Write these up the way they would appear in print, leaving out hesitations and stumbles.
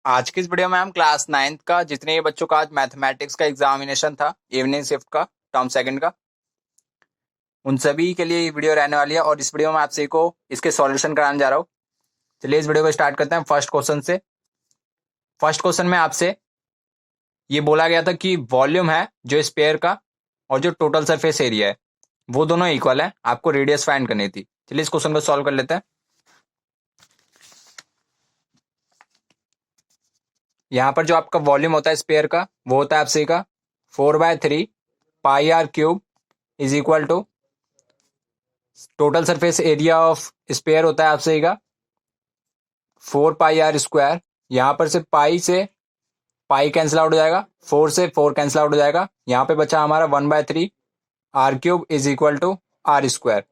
आज की इस वीडियो में हम क्लास 9th का जितने भी बच्चों का आज मैथमेटिक्स का एग्जामिनेशन था इवनिंग शिफ्ट का टर्म सेकंड का उन सभी के लिए ये वीडियो रहने वाली है और इस वीडियो में आपसे को इसके सॉल्यूशन कराने जा रहा हूँ। चलिए इस वीडियो को स्टार्ट करते हैं फर्स्ट क्वेश्चन से। फर्स्ट क्वेश्चन में आपसे ये बोला गया था कि वॉल्यूम है जो स्पेयर का और जो टोटल सरफेस एरिया है वो दोनों इक्वल है, आपको रेडियस फाइंड करनी थी। चलिए इस क्वेश्चन को सॉल्व कर लेते हैं। यहाँ पर जो आपका वॉल्यूम होता है स्पेयर का वो होता है आपसे का 4/3 pi r cube is equal to total surface area of sphere होता है आपसे का 4 पाई आर स्क्वायर। यहां पर से पाई कैंसिल आउट हो जाएगा, 4 से 4 कैंसिल आउट हो जाएगा। यहाँ पे बचा हमारा 1/3 R cube is equal to R square.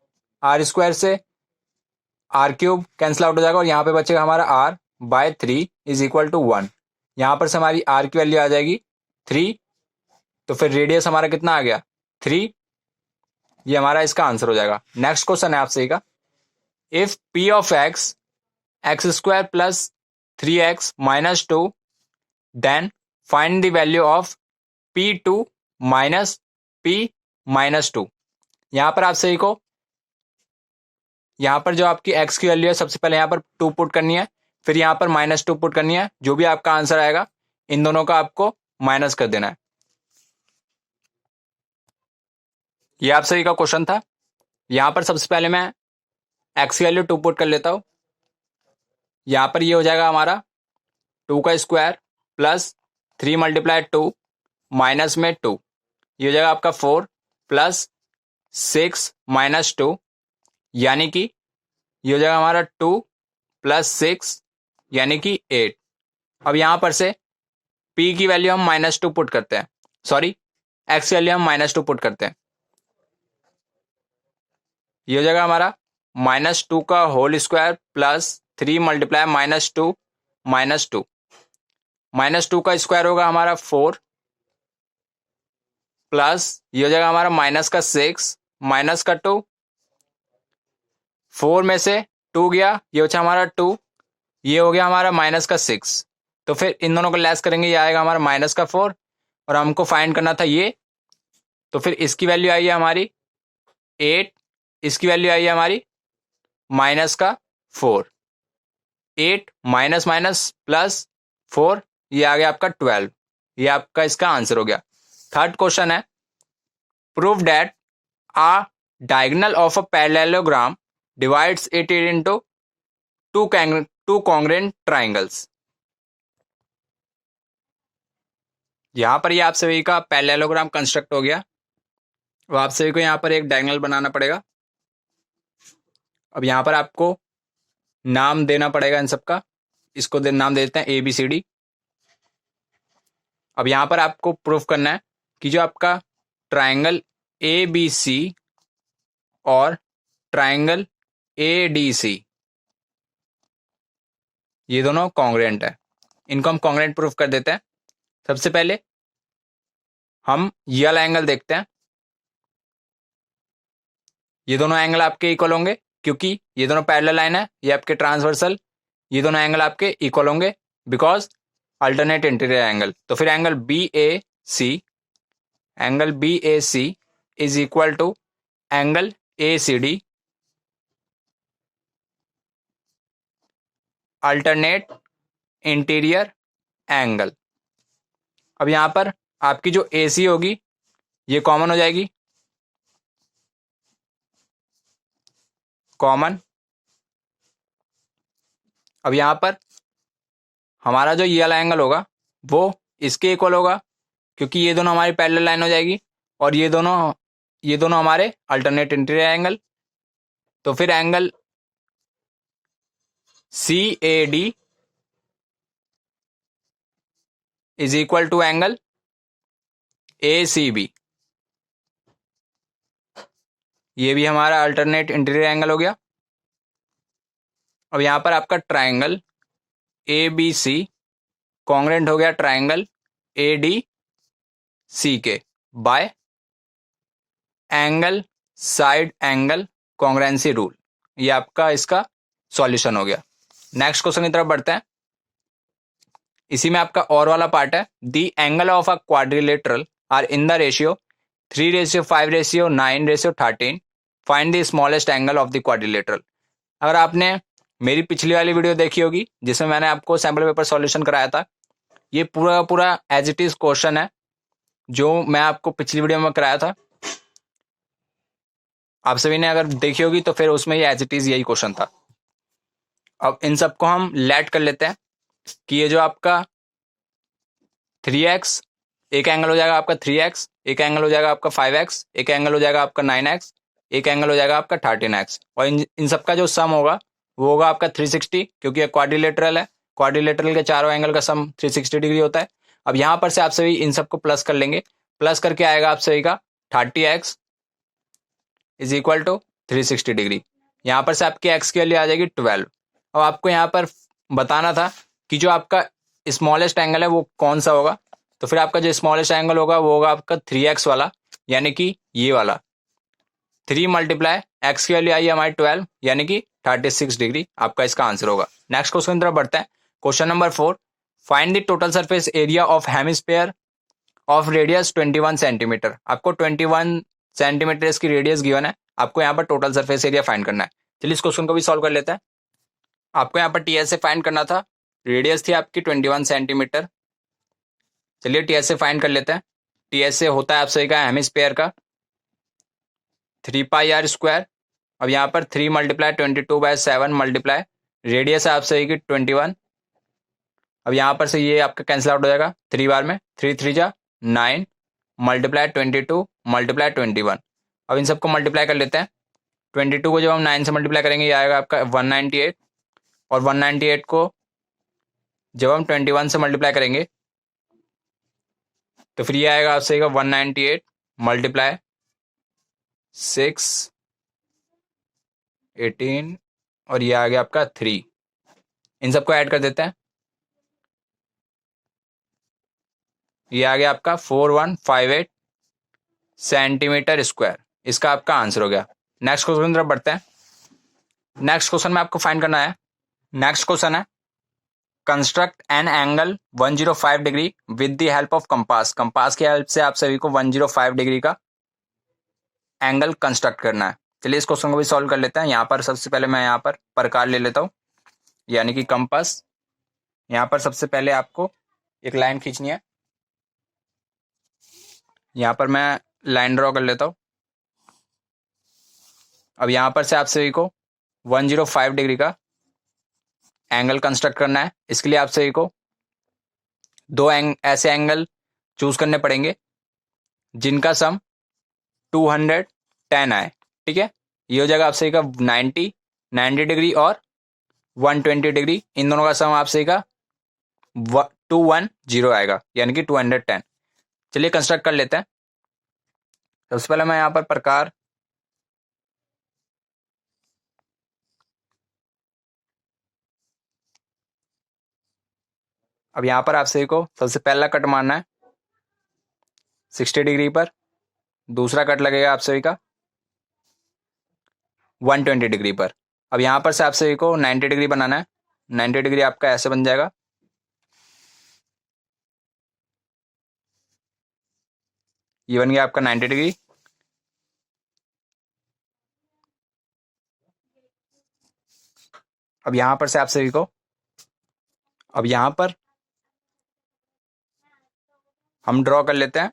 R square से आर क्यूब कैंसिल आउट हो जाएगा और यहाँ पे बचेगा हमारा r/3 इज इक्वल टू 1। यहाँ पर से हमारी r की वैल्यू आ जाएगी 3, तो फिर रेडियस हमारा कितना आ गया 3। ये हमारा इसका आंसर हो जाएगा। नेक्स्ट क्वेश्चन है आपसे का, if p of x square plus 3x minus 2 then find the value of p2 minus p minus 2। यहां पर आप सही को यहां पर जो आपकी x की वैल्यू है सबसे पहले यहां पर 2 पुट करनी है, फिर यहां पर -2 पुट करनी है। जो भी आपका आंसर आएगा इन दोनों का आपको माइनस कर देना है। ये आप सही का क्वेश्चन था। यहां पर सबसे पहले मैं x की वैल्यू 2 पुट कर लेता हूं। यहां पर ये हो जाएगा हमारा 2 का स्क्वायर प्लस 3 × 2 माइनस में 2, ये हो जाएगा आपका 4 प्लस 6 माइनस 2, यानी कि ये हो जाएगा हमारा 2 प्लस 6 यानी कि 8। अब यहां पर से p की वैल्यू हम -2 पुट करते हैं, सॉरी x की वैल्यू हम -2 पुट करते हैं। ये हो जाएगा हमारा -2 का होल स्क्वायर प्लस 3 × -2 -2 -2 का स्क्वायर होगा हमारा 4 प्लस ये हो जाएगा हमारा माइनस का 6 माइनस का 2, 4 में से 2 गया, ये बचा हमारा 2, ये हो गया हमारा माइनस का 6। तो फिर इन दोनों को लेस करेंगे, ये आएगा हमारा माइनस का 4 और हमको फाइंड करना था ये, तो फिर इसकी वैल्यू आई है हमारी 8, इसकी वैल्यू आई है हमारी माइनस का 4। 8 माइनस माइनस प्लस 4, ये आ गया आपका 12। ये आपका इसका आंसर हो गया। थर्ड क्वेश्चन है, prove that a diagonal of a parallelogram divides it into two congruent triangles। यहां पर ये आप सभी का पैरेललोग्राम कंस्ट्रक्ट हो गया, तो आप सभी को यहां पर एक डायगोनल बनाना पड़ेगा। अब यहां पर आपको नाम देना पड़ेगा इन सबका, इसको नाम दे देते हैं ABCD। अब यहां पर आपको प्रूफ करना है कि जो आपका ट्राइंगल ABC और ट्राइंगल ADC ये दोनों कॉन्ग्रुएंट है। इनको हम कॉन्ग्रुएंट प्रूफ कर देते हैं। सबसे पहले हम ये वाला एंगल देखते हैं। ये दोनों एंगल आपके इक्वल होंगे क्योंकि ये दोनों पैरेलल लाइन है, ये आपके ट्रांसवर्सल, ये दोनों एंगल आपके इक्वल होंगे बिकॉज अल्टरनेट इंटीरियर एंगल। तो फिर angle BAC is equal to angle ACD alternate interior angle. अब यहां पर आपकी जो AC होगी ये कॉमन हो जाएगी, कॉमन। अब यहां पर हमारा जो ये वाला एंगल होगा वो इसके इक्वल होगा क्योंकि ये दोनों हमारी पैरेलल लाइन हो जाएगी और ये दोनों हमारे अल्टरनेट इंटीरियर एंगल। तो फिर angle CAD is equal to angle ACB, ये भी हमारा अल्टरनेट इंटीरियर एंगल हो गया। अब यहां पर आपका ट्राइंगल ABC कॉन्ग्रुएंट हो गया ट्राइंगल ADC के bye angle side angle congruency rule. ये आपका इसका सॉल्यूशन हो गया। नेक्स्ट क्वेश्चन की तरफ बढ़ते हैं। इसी में आपका और वाला पार्ट है, the angle of a quadrilateral are in the ratio 3:5:9:13, find the smallest angle of the quadrilateral. अगर आपने मेरी पिछली वाली वीडियो देखी होगी जिसमें मैंने आपको सैम्पल पेपर सॉल्यूशन कराया था, ये पूरा पूरा एज इट इज क्वेश्चन है जो मैं आपको पिछली वीडियो में कराया था। आप सभी ने अगर देखी होगी तो फिर उसमें ये एज इट इज यही क्वेश्चन था। अब इन सबको हम लेट कर लेते हैं कि ये जो आपका 3x, एक एंगल हो जाएगा आपका 3x, एक एंगल हो जाएगा आपका 5x, एक एंगल हो जाएगा आपका 9x, एक एंगल हो जाएगा आपका 13x, और इन सबका जो सम होगा वो होगा आपका 360, क्योंकि ये क्वाड्रिलेटरल है। क्वाड्रिलेटरल के चारों एंगल का सम 360 डिग्री होता है। अब यहां पर से आप सभी इन सबको प्लस कर लेंगे, प्लस करके आएगा आप सभी का 30x is equal to 360 degree. यहां पर से आपकी x की वैल्यू आ जाएगी 12। अब आपको यहां पर बताना था कि जो आपका स्मॉलेस्ट एंगल है वो कौन सा होगा, तो फिर आपका जो स्मॉलेस्ट एंगल होगा वो होगा आपका 3x वाला, यानी कि ये वाला। 3 मल्टीप्लाई x की वैल्यू आई है हमारी 12, यानी कि 36 डिग्री आपका इसका आंसर होगा। नेक्स्ट क्वेश्चन की तरफ बढ़ते हैं। Question number 4, find the total surface area of hemisphere of radius 21 centimetre. आपको 21 सेंटीमीटर इसकी रेडियस गिवन है, आपको यहाँ पर टोटल सरफेस एरिया फाइंड करना है। चलिए इस क्वेश्चन को भी सॉल्व कर लेते हैं। आपको यहाँ पर टीएस से फाइंड करना था, रेडियस थी आपकी 21 सेंटीमीटर। चलिए टीएस से फाइंड कर लेते हैं। टीएस से होता है आप सही का हेमिस्फीयर का 3πr²। अब यहाँ पर 3 मल्टीप्लाई 22/7 मल्टीप्लाई रेडियस है आप सही की 21। अब यहाँ पर से ये आपका कैंसिल आउट हो जाएगा 3 बार में, 3 3 जा 9 मल्टीप्लाई 22 मल्टीप्लाई 21। अब इन सबको मल्टीप्लाई कर लेते हैं। 22 को जब हम 9 से मल्टीप्लाई करेंगे ये आएगा आपका 198, और 198 को जब हम 21 से मल्टीप्लाई करेंगे तो फिर ये आएगा आपसे 198 मल्टीप्लाई 6 18, और ये आ गया आपका 3। इन सबको ऐड कर देते हैं, ये आ गया आपका 4158 सेंटीमीटर स्क्वायर। इसका आपका आंसर हो गया। नेक्स्ट क्वेश्चन की तरफ बढ़ते हैं। नेक्स्ट क्वेश्चन में आपको फाइंड करना है, नेक्स्ट क्वेश्चन है construct an angle 105 degree with the help of compass. Compass की हेल्प से आप सभी को 105 डिग्री का एंगल कंस्ट्रक्ट करना है। चलिए इस क्वेश्चन को भी सॉल्व कर लेते हैं। यहाँ पर सबसे पहले मैं यहाँ पर प्रकार ले लेता हूँ, यानी कि कंपास। यहाँ पर सबसे पहले आपको एक लाइन खींचनी है, यहाँ पर मैं लाइन ड्रॉ कर लेता हूँ। अब यहाँ पर से आप सभी को 105 डिग्री का एंगल कंस्ट्रक्ट करना है। इसके लिए आप सभी को ऐसे एंगल चूज करने पड़ेंगे जिनका सम 210 आए। ठीक है, ये हो जाएगा आप सही का 90 डिग्री और 120 डिग्री, इन दोनों का सम आप सही का 210 आएगा, यानी कि 210। चलिए कंस्ट्रक्ट कर लेते हैं। सबसे पहले मैं यहाँ पर प्रकार अब यहाँ पर आप सभी को सबसे पहला कट मारना है 60 डिग्री पर, दूसरा कट लगेगा आप सभी का 120 डिग्री पर। अब यहाँ पर से आप सभी को 90 डिग्री बनाना है। 90 डिग्री आपका ऐसे बन जाएगा, ये बन गया आपका 90 डिग्री। अब यहाँ पर से आप सभी को अब यहाँ पर हम ड्रॉ कर लेते हैं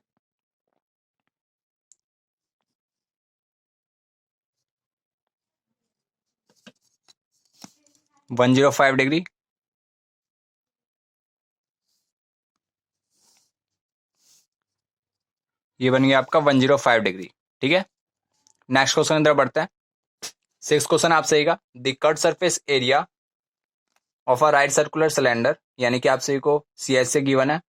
105 डिग्री। ये बन गया आपका 105 डिग्री। ठीक है, नेक्स्ट क्वेश्चन की तरफ बढ़ते हैं। 6 क्वेश्चन आप सही का the cut surface area of a right circular cylinder, यानी कि आप सही को CS से गिवन है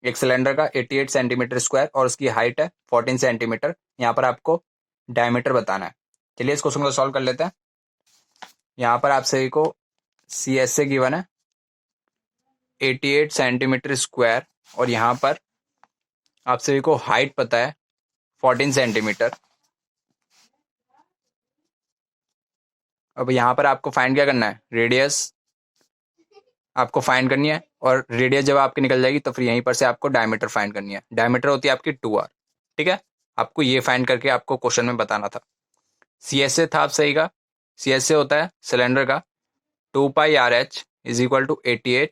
एक सिलेंडर का 88 सेंटीमीटर स्क्वायर और उसकी हाइट है 14 सेंटीमीटर। यहाँ पर आपको डायमीटर बताना है। चलिए इस क्वेश्चन को सॉल्व कर लेते हैं। यहाँ पर आप सही को CS से गिवन है 88 सेंटीमीटर स्क्वायर, और यहाँ पर आप सभी को हाइट पता है 14 सेंटीमीटर। अब यहाँ पर आपको फाइंड क्या करना है, रेडियस आपको फाइंड करनी है, और रेडियस जब आपकी निकल जाएगी तो फिर यहीं पर से आपको डायमीटर फाइंड करनी है। डायमीटर होती है आपकी 2r। ठीक है, आपको ये फाइंड करके आपको क्वेश्चन में बताना था। सी एस ए था आप सही का। सी एस ए होता है सिलेंडर का 2πRh इज इक्वल टू 88,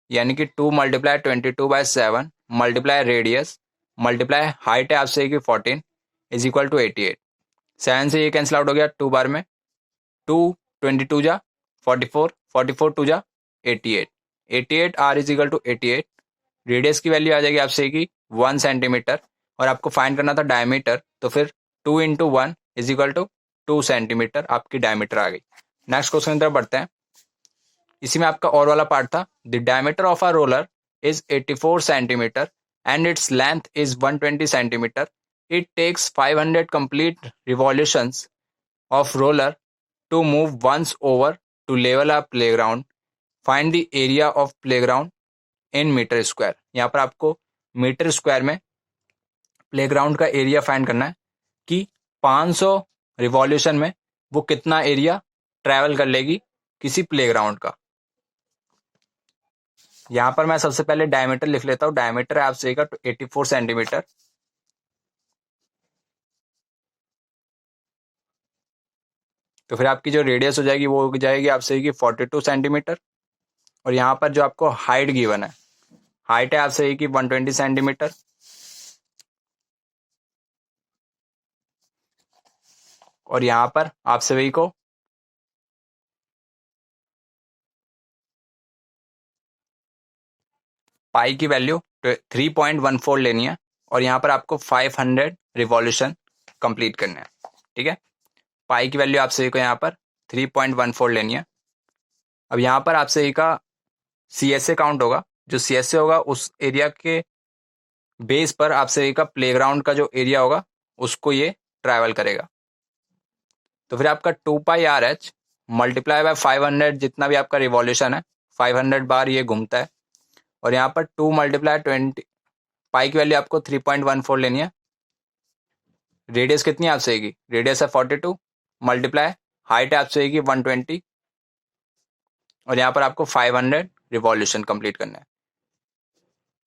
यानी कि 2 multiply 22/7 multiply radius multiply height है आपसे कि 14 इज इक्वल टू 88। 7 से ये कैंसिल आउट हो गया 2 बार में, 2 22 जा 44, 44 2 जा 88, 88 r is equal to 88। Radius की वैल्यू आ जाएगी आपसे कि 1 सेंटीमीटर, और आपको फाइंड करना था डायमीटर, तो फिर 2 into 1 is equal to 2 centimetre आपकी डायमीटर आ गई। नेक्स्ट क्वेश्चन की तरफ बढ़ते हैं। इसी में आपका और वाला पार्ट था, the diameter of a roller is 84 centimetre and its length is 120 centimetre. It takes 500 complete revolutions of roller to move once over to level a playground. Find the area of playground in metre square. यहाँ पर आपको metre square में playground का area find करना है कि 500 revolution में वो कितना एरिया ट्रैवल कर लेगी किसी प्लेग्राउंड का। यहां पर मैं सबसे पहले डायमीटर लिख लेता हूं। डायमीटर है आपसे 84 सेंटीमीटर। तो फिर आपकी जो रेडियस हो जाएगी वो हो जाएगी आपसे कि 42 सेंटीमीटर। और यहाँ पर जो आपको हाइट गिवन है, हाइट है आपसे कि 120 सेंटीमीटर। और यहाँ पर आप सभी को पाई की वैल्यू 3.14 लेनी है, और यहाँ पर आपको 500 रिवॉल्यूशन कंप्लीट करने हैं। ठीक है, पाई की वैल्यू आप सभी को यहाँ पर 3.14 लेनी है। अब यहाँ पर आप सभी का सी एस ए काउंट होगा। जो सी एस ए होगा उस एरिया के बेस पर आप सभी का प्लेग्राउंड का जो एरिया होगा उसको ये ट्रैवल करेगा। तो फिर आपका 2πRh मल्टीप्लाई बाय 500, जितना भी आपका रिवॉल्यूशन है 500 बार ये घूमता है। और यहाँ पर 2 मल्टीप्लाई 20, पाई की वैल्यू आपको 3.14 लेनी है। रेडियस कितनी है आपसे की, रेडियस है 42 मल्टीप्लाई हाइट है आपसे की 120, और यहाँ पर आपको 500 रिवॉल्यूशन कंप्लीट करना है।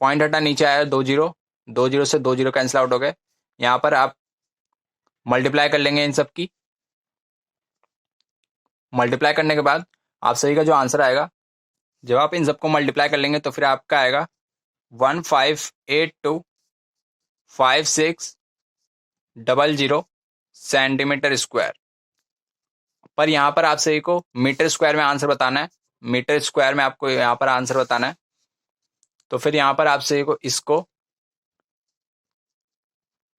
पॉइंट हटा नीचे आया 2 जीरो, 2 जीरो से 2 जीरो कैंसिल आउट हो गए। यहाँ पर आप मल्टीप्लाई कर लेंगे इन सब की। मल्टीप्लाई करने के बाद आप सही का जो आंसर आएगा, जब आप इन सबको मल्टीप्लाई कर लेंगे तो फिर आपका आएगा 15825600 सेंटीमीटर स्क्वायर। पर यहाँ पर आप सही को मीटर स्क्वायर में आंसर बताना है। मीटर स्क्वायर में आपको यहाँ पर आंसर बताना है। तो फिर यहाँ पर आप सही को इसको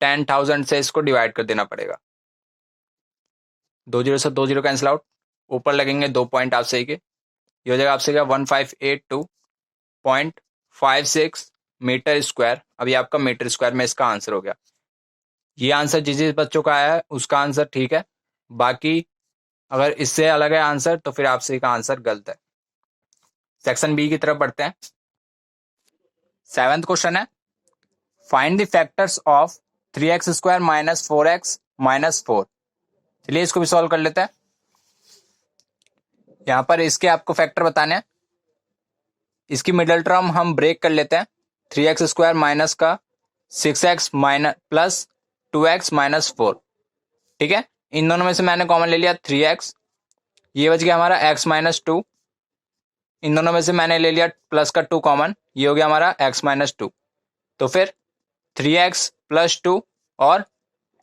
10,000 से इसको डिवाइड कर देना पड़ेगा। 2 जीरो से 2 जीरो कैंसिल आउट, ऊपर लगेंगे 2 पॉइंट आप सही के, ये हो जाएगा आपसे 1582.56 मीटर स्क्वायर। अभी आपका मीटर स्क्वायर में इसका आंसर हो गया। ये आंसर जिस जिस बच्चों का आया है उसका आंसर ठीक है, बाकी अगर इससे अलग है आंसर तो फिर आपसे का आंसर गलत है। सेक्शन बी की तरफ बढ़ते हैं। 7th क्वेश्चन है, find the factors of 3x square minus 4x minus 4। चलिए इसको भी सॉल्व कर लेते हैं। यहां पर इसके आपको फैक्टर बताने हैं। इसकी मिडल टर्म हम ब्रेक कर लेते हैं। 3x स्क्वायर माइनस का 6x minus plus 2x minus 4। ठीक है, इन दोनों में से मैंने कॉमन ले लिया 3x, ये बच गया हमारा x माइनस 2। इन दोनों में से मैंने ले लिया प्लस का 2 कॉमन, ये हो गया हमारा x माइनस 2। तो फिर 3x प्लस 2 और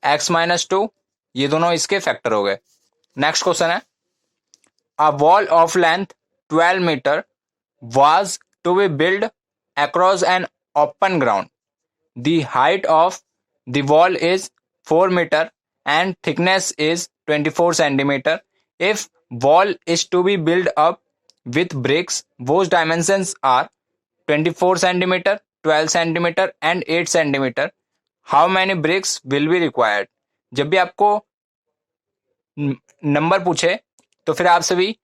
x माइनस 2 ये दोनों इसके फैक्टर हो गए। नेक्स्ट क्वेश्चन है, a wall of length 12 metre was to be built across an open ground. The height of the wall is 4 meter and thickness is 24 centimeter. If wall is to be built up with bricks, whose dimensions are 24 centimeter, 12 centimeter and 8 centimeter. How many bricks will be required? जब भी आपको number पूछे तो फिर आप सभी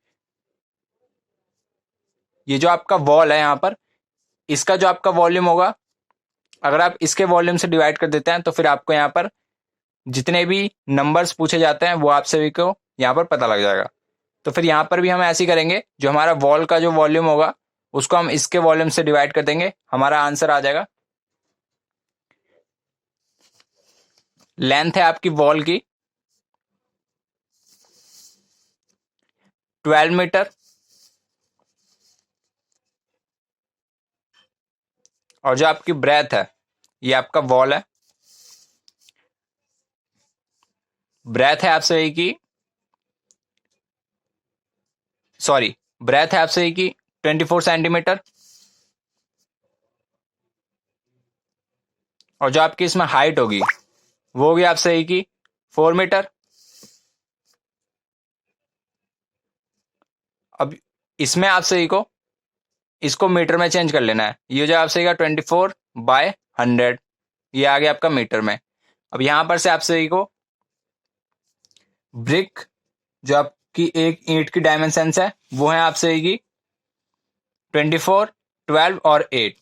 ये जो आपका वॉल है यहाँ पर, इसका जो आपका वॉल्यूम होगा, अगर आप इसके वॉल्यूम से डिवाइड कर देते हैं तो फिर आपको यहाँ पर जितने भी नंबर्स पूछे जाते हैं वो आप सभी को यहाँ पर पता लग जाएगा। तो फिर यहाँ पर भी हम ऐसे ही करेंगे, जो हमारा वॉल का जो वॉल्यूम होगा उसको हम इसके वॉल्यूम से डिवाइड कर देंगे, हमारा आंसर आ जाएगा। लेंथ है आपकी वॉल की 12 मीटर, और जो आपकी ब्रेथ है, ये आपका वॉल है, ब्रेथ है आपसे ये की सॉरी ब्रेथ है आपसे ये की 24 सेंटीमीटर, और जो आपकी इसमें हाइट होगी वो होगी आपसे ये की 4 मीटर। अब इसमें आपसे ये को इसको मीटर में चेंज कर लेना है, ये हो जाएगा आपसे 24/100, ये आ गया आपका मीटर में। अब यहां पर से आपसे ये को ब्रिक, जो आपकी एक ईंट की डायमेंशंस है वो है आपसे ये की 24, 12 और 8।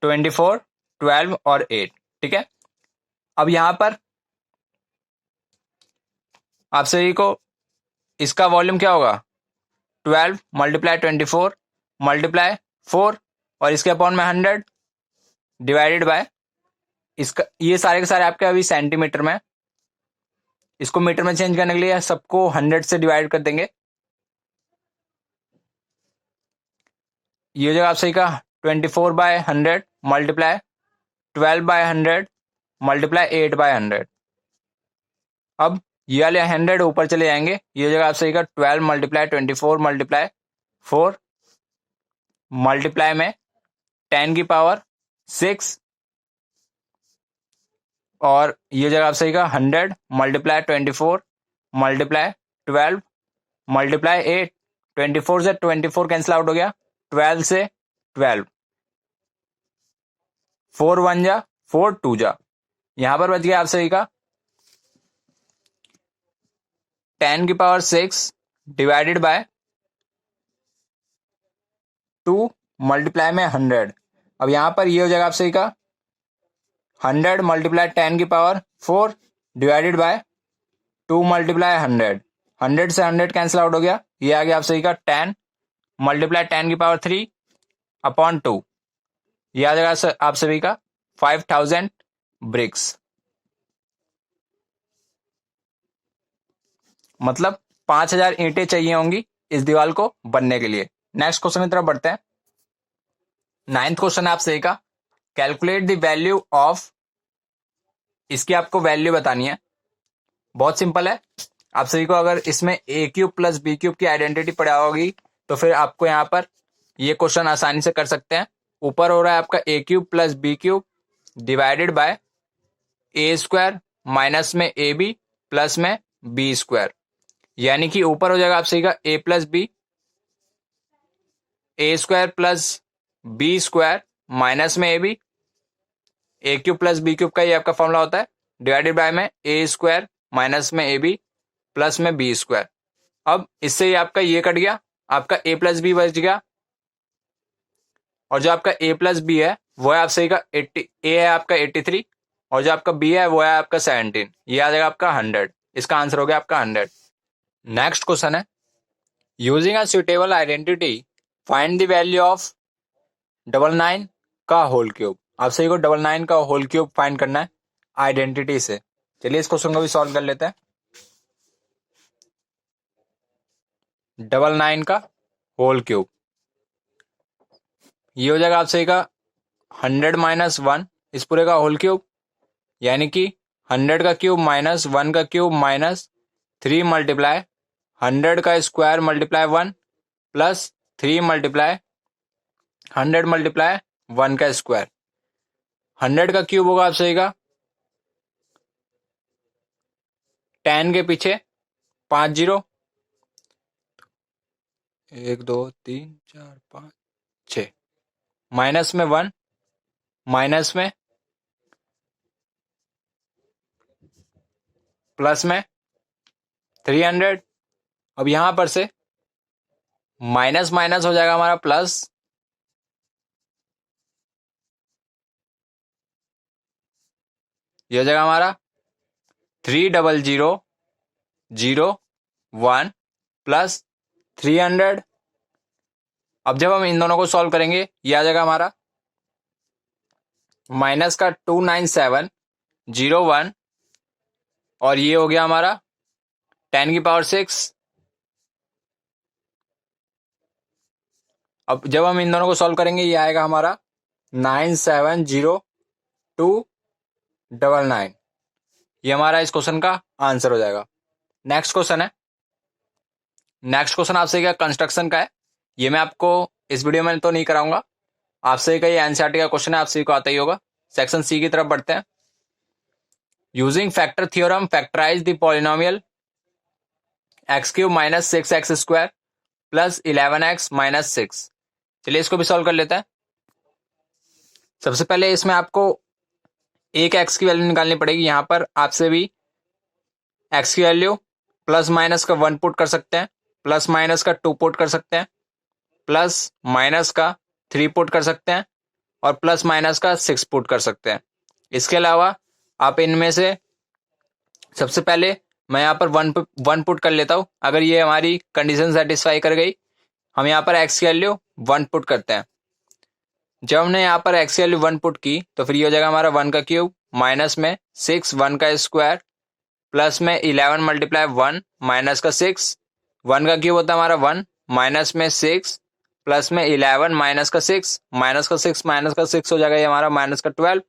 24, 12 और 8, ठीक है। अब यहां पर आपसे ये को इसका वॉल्यूम क्या होगा, 12 मल्टीप्लाई 24 मल्टीप्लाई 4, और इसके अपॉन में 100 डिवाइडेड बाय इसका, ये सारे के सारे आपके अभी सेंटीमीटर में, इसको मीटर में चेंज करने के लिए सबको 100 से डिवाइड कर देंगे। ये हो जाएगा आप सही का 24/100 मल्टीप्लाई 12/100 मल्टीप्लाई 8/100। अब ये वाले 100 ऊपर चले जाएंगे, ये हो जाएगा आप सही का 12 मल्टीप्लाई 24 मल्टीप्लाई 4 मल्टीप्लाई में 10 की पावर 6, और ये जगह आप सही का 100 मल्टीप्लाई 24 मल्टीप्लाई 12 मल्टीप्लाई 8, 24 से 24 कैंसिल आउट हो गया, 12 से 12, 4 1 जा 4 2 जा, यहां पर बच गया आप सही का 10 की पावर 6 डिवाइडेड बाय 2 मल्टीप्लाई में 100। अब यहां पर ये हो जाएगा आप सही का 100 मल्टीप्लाई 10 की पावर 4 डिवाइडेड बाय 2 मल्टीप्लाई 100, 100 से 100 कैंसिल आउट हो गया, ये आ गया आप सही का 10 मल्टीप्लाई 10 की पावर 3 अपॉन 2, ये आ जाएगा आप सभी का 5000 ब्रिक्स, मतलब 5000 ईंटें चाहिए होंगी इस दीवार को बनने के लिए। नेक्स्ट क्वेश्चन की तरफ बढ़ते हैं। 9th क्वेश्चन है आपसे का, कैलकुलेट द वैल्यू ऑफ, इसकी आपको वैल्यू बतानी है। बहुत सिंपल है, आप सभी को अगर इसमें ए क्यूब प्लस बी क्यूब की आइडेंटिटी पढ़ा होगी तो फिर आपको यहां पर ये क्वेश्चन आसानी से कर सकते हैं। ऊपर हो रहा है आपका a cube plus b cube divided by a square minus में ए बी प्लस में बी स्क्वायर, यानी कि ऊपर हो जाएगा आप सही का a plus b, a square plus b square minus में a b, a cube plus b cube का ये आपका फॉर्मूला होता है, डिवाइडेड बाय में ए स्क्वायर माइनस में ए बी प्लस में बी स्क्वायर। अब इससे ही आपका ये कट गया, आपका ए प्लस बी बच गया, और जो आपका ए प्लस बी है वो है आप सही का 80, ए है आपका 83, और जो आपका बी है वो है आपका 17, ये आ जाएगा आपका 100, इसका आंसर हो गया आपका 100। नेक्स्ट क्वेश्चन है, using a suitable identity find the value of 99 का होल क्यूब। आप सही को 99 का होल क्यूब फाइंड करना है आइडेंटिटी से। चलिए इस क्वेश्चन को भी सॉल्व कर लेते हैं। 99 का होल क्यूब, ये हो जाएगा आप सही का 100 माइनस 1 इस पूरे का होल क्यूब, यानी कि 100 का क्यूब माइनस 1 का क्यूब माइनस 3 मल्टीप्लाई 100 का square multiply 1 plus 3 multiply 100 multiply 1 का स्क्वायर। 100 का क्यूब होगा आप सही का 10 के पीछे 5 जीरो, 1 2 3 4 5 6, माइनस में 1 माइनस में प्लस में 300। अब यहां पर से माइनस माइनस हो जाएगा हमारा प्लस, ये हो जाएगा हमारा 3000 0, 1 प्लस 300। अब जब हम इन दोनों को सॉल्व करेंगे ये आ जाएगा हमारा माइनस का 29701 और ये हो गया हमारा 10⁶। अब जब हम इन दोनों को सॉल्व करेंगे ये आएगा हमारा 9702999। ये हमारा इस क्वेश्चन का आंसर हो जाएगा। नेक्स्ट क्वेश्चन है, नेक्स्ट क्वेश्चन आपसे क्या कंस्ट्रक्शन का है। ये मैं आपको इस वीडियो में तो नहीं कराऊंगा, आपसे का ये एनसीईआरटी का क्वेश्चन है, आपसे को आता ही होगा। सेक्शन सी की तरफ बढ़ते हैं। Using factor theorem factorise the polynomial x³ minus 6x² plus 11x minus 6। चलिए इसको भी सॉल्व कर लेते हैं। सबसे पहले इसमें आपको एक x की वैल्यू निकालनी पड़ेगी। यहां पर आपसे भी x की वैल्यू प्लस माइनस का 1 पुट कर सकते हैं, प्लस माइनस का 2 पुट कर सकते हैं, प्लस माइनस का 3 पुट कर सकते हैं और प्लस माइनस का 6 पुट कर सकते हैं। इसके अलावा आप इनमें से सबसे पहले मैं यहाँ पर वन पुट कर लेता हूं। अगर ये हमारी कंडीशन सेटिस्फाई कर गई, हम यहाँ पर x की वैल्यू 1 पुट करते हैं। जब हमने यहाँ पर x की वैल्यू 1 पुट की तो फिर ये हो जाएगा हमारा 1 का क्यूब माइनस में 6 1 का स्क्वायर प्लस में 11 मल्टीप्लाई 1 माइनस का 6। 1 का क्यूब होता है हमारा 1 माइनस में 6 प्लस में 11 माइनस का 6 माइनस का 6 माइनस का 6 हो जाएगा ये हमारा माइनस का 12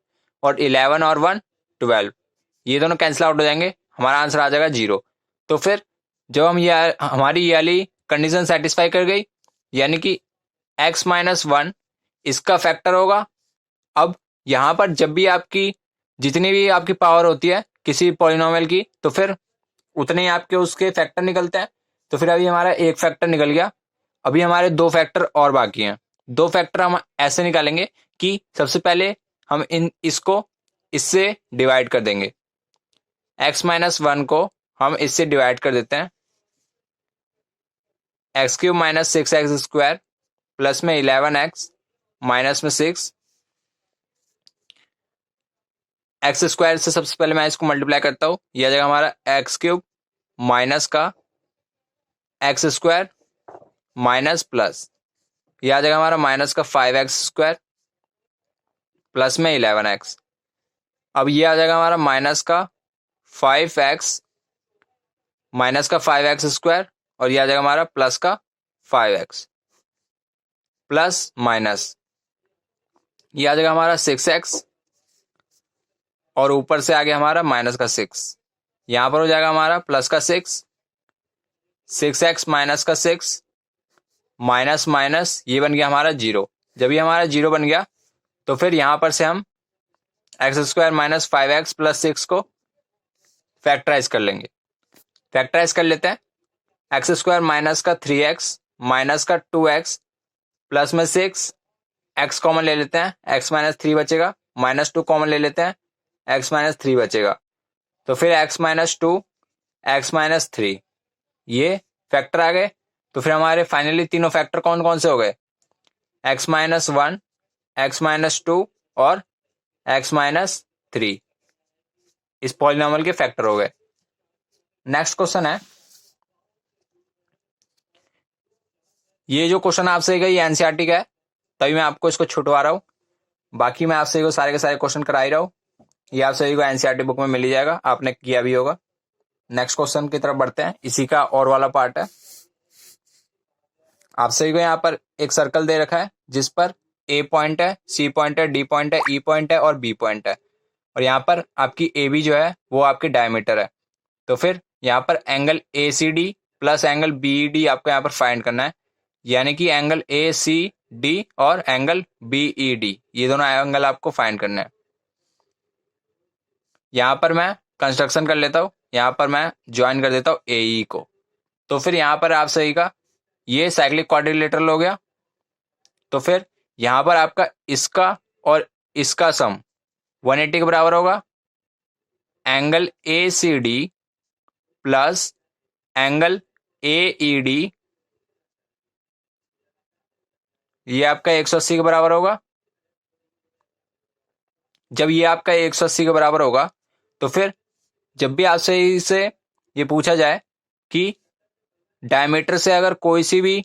और 11 और 1 12। ये दोनों कैंसिल आउट हो जाएंगे, हमारा आंसर आ जाएगा 0। तो फिर जब हम ये हमारी ये वाली कंडीशन सेटिस्फाई कर गई, यानी कि x माइनस 1 इसका फैक्टर होगा। अब यहां पर जब भी आपकी जितनी भी आपकी पावर होती है किसी पॉलिनोमियल की, तो फिर उतने ही आपके उसके फैक्टर निकलते हैं। तो फिर अभी हमारा एक फैक्टर निकल गया, अभी हमारे 2 फैक्टर और बाकी हैं। 2 फैक्टर हम ऐसे निकालेंगे कि सबसे पहले हम इसको इससे डिवाइड कर देंगे। x माइनस 1 को हम इससे डिवाइड कर देते हैं। x³ माइनस 6x² प्लस में 11x माइनस में 6। x² से सबसे पहले मैं इसको मल्टीप्लाई करता हूं, यह आ जाएगा हमारा x³ माइनस का x² माइनस प्लस यह आ जाएगा हमारा माइनस का 5x² प्लस में 11x। अब ये आ जाएगा हमारा माइनस का 5x माइनस का 5x² और ये आ जाएगा हमारा प्लस का 5x प्लस माइनस ये आ जाएगा हमारा 6x और ऊपर से आ गया हमारा माइनस का 6। यहां पर हो जाएगा हमारा प्लस का 6x माइनस का 6 माइनस माइनस ये बन गया हमारा 0। जब ये हमारा 0 बन गया तो फिर यहां पर से हम x² माइनस 5x प्लस 6 को फैक्टराइज कर लेंगे। फैक्टराइज कर लेते हैं। x² माइनस का 3x माइनस का 2x प्लस में 6 x कॉमन ले लेते हैं, x माइनस 3 बचेगा, माइनस 2 कॉमन ले लेते हैं, x माइनस 3 बचेगा। तो फिर x माइनस 2 x माइनस 3 ये फैक्टर आ गए। तो फिर हमारे फाइनली तीनों फैक्टर कौन कौन से हो गए, x माइनस 1 x माइनस 2 और x माइनस 3 इस पॉलिनोमियल के फैक्टर हो गए। नेक्स्ट क्वेश्चन है, ये जो क्वेश्चन आपसे गई एनसीईआरटी का है, तभी मैं आपको इसको छुटवा रहा हूं। बाकी मैं आपसे को सारे के सारे क्वेश्चन करा ही रहा हूं। ये आप सभी को एनसीईआरटी बुक में मिल ही जाएगा, आपने किया भी होगा। नेक्स्ट क्वेश्चन की तरफ बढ़ते हैं, इसी का और वाला पार्ट है। आप सभी को यहाँ पर एक सर्कल दे रखा है जिस पर ए पॉइंट है, सी पॉइंट है, डी पॉइंट है, ई पॉइंट है और बी पॉइंट है। और यहाँ पर आपकी ए बी जो है वो आपकी डायमीटर है। तो फिर यहाँ पर angle A C D plus angle B D आपको यहाँ पर फाइंड करना है, यानी कि एंगल ए सी डी और एंगल बी ई डी ये दोनों एंगल आपको फाइंड करना है। यहां पर मैं कंस्ट्रक्शन कर लेता हूं, यहां पर मैं ज्वाइन कर देता हूं ए ई को। तो फिर यहां पर आप सही का ये साइक्लिक क्वाड्रिलेटरल हो गया। तो फिर यहां पर आपका इसका और इसका सम 180 के बराबर होगा। Angle A C D plus angle A E D ये आपका 180 के बराबर होगा। जब ये आपका 180 के बराबर होगा तो फिर जब भी आपसे इसे ये पूछा जाए कि डायमीटर से अगर कोई सी भी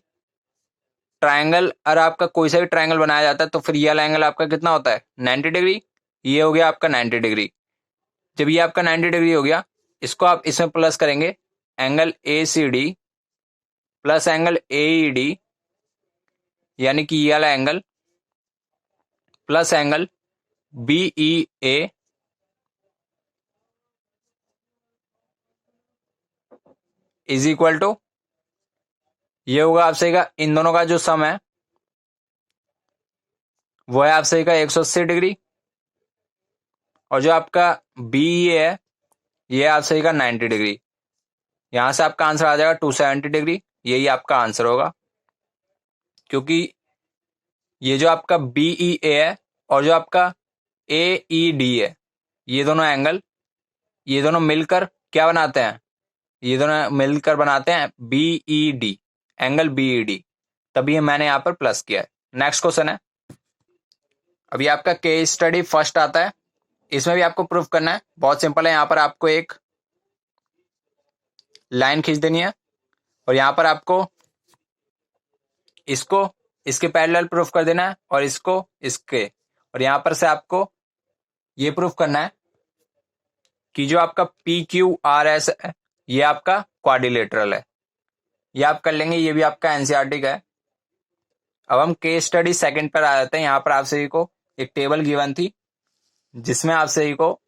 ट्रायंगल, अगर आपका कोई सा भी ट्रायंगल बनाया जाता है तो फिर ये वाला एंगल आपका कितना होता है 90 डिग्री। ये हो गया आपका 90 डिग्री। जब ये आपका 90 डिग्री हो गया, इसको आप इसमें प्लस करेंगे, angle A C D plus angle A E D, यानी कि ये वाला angle plus angle B E A is equal to, ये होगा आप सही का इन दोनों का जो सम है वो है आप सही का 180 डिग्री, और जो आपका बी ई है ये आप सही का 90 डिग्री। यहां से आपका आंसर आ जाएगा 270 डिग्री। यही आपका आंसर होगा, क्योंकि ये जो आपका बी ई ए है और जो आपका ए ई डी है, ये दोनों एंगल, ये दोनों मिलकर क्या बनाते हैं, ये दोनों मिलकर बनाते हैं B E D, angle B E D. तभी मैंने यहां पर प्लस किया है। नेक्स्ट क्वेश्चन है, अभी आपका केस स्टडी फर्स्ट आता है। इसमें भी आपको प्रूफ करना है, बहुत सिंपल है। यहां पर आपको एक लाइन खींच देनी है और यहां पर आपको इसको इसके पैरेलल प्रूफ कर देना है और इसको इसके, और यहां पर से आपको ये प्रूफ करना है कि जो आपका पी क्यू आर एस है ये आपका क्वाड्रिलेटरल है। ये आप कर लेंगे, ये भी आपका एनसीईआरटी का है। अब हम केस स्टडी सेकंड पर आ जाते हैं। यहां पर आप सभी को एक टेबल गिवन थी जिसमें आप सभी को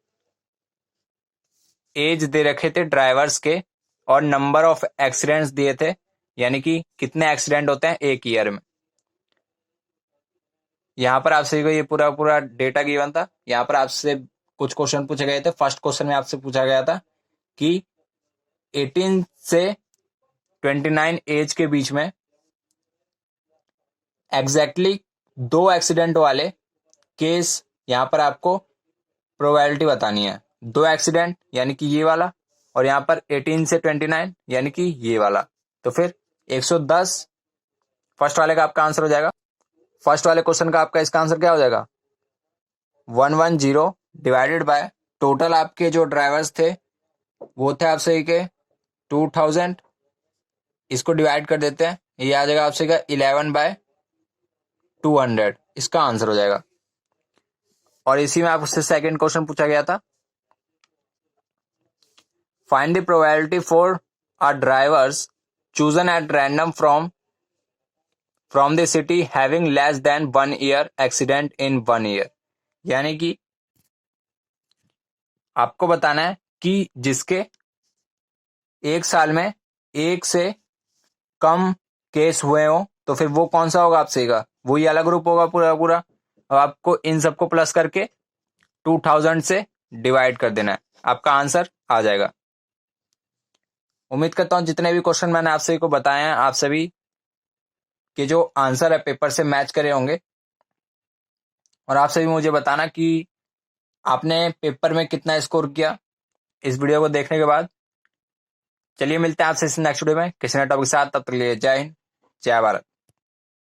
एज दे रखे थे ड्राइवर्स के और नंबर ऑफ एक्सीडेंट्स दिए थे, यानी कि कितने एक्सीडेंट होते हैं एक ईयर में। यहां पर आप सभी को ये पूरा पूरा डेटा गिवन था। यहां पर आपसे कुछ क्वेश्चन पूछे गए थे। फर्स्ट क्वेश्चन में आपसे पूछा गया था कि 18 से 29 एज के बीच में एग्जैक्टली दो एक्सीडेंट वाले केस, यहां पर आपको प्रोबेबिलिटी बतानी है। दो एक्सीडेंट यानी कि ये वाला, और यहां पर 18 से 29 यानी कि ये वाला। तो फिर 110 फर्स्ट वाले का आपका आंसर हो जाएगा। फर्स्ट वाले क्वेश्चन का आपका इसका आंसर क्या हो जाएगा 110 डिवाइडेड बाय टोटल आपके जो ड्राइवर्स थे वो थे आप सही के 2000। इसको डिवाइड कर देते हैं, ये आ जाएगा आपसे का 11/200। इसका आंसर हो जाएगा। और इसी में आपसे सेकंड क्वेश्चन पूछा गया था, find the probability for R drivers chosen at random from the city having less than 1 year accident in 1 year. यानी कि आपको बताना है कि जिसके एक साल में एक से कम केस हुए हो, तो फिर वो कौन सा होगा आपसे का, वो ये अलग ग्रुप होगा पूरा पूरा। अब आपको इन सबको प्लस करके 2000 से डिवाइड कर देना है, आपका आंसर आ जाएगा। उम्मीद करता हूं जितने भी क्वेश्चन मैंने आप सभी को बताए हैं आप सभी के जो आंसर है पेपर से मैच करे होंगे। और आप सभी मुझे बताना कि आपने पेपर में कितना स्कोर किया इस वीडियो को देखने के बाद। चलिए मिलते हैं आपसे इस नेक्स्ट वीडियो में किसी नए टॉपिक के साथ। तब तक के लिए जय हिंद, जय भारत।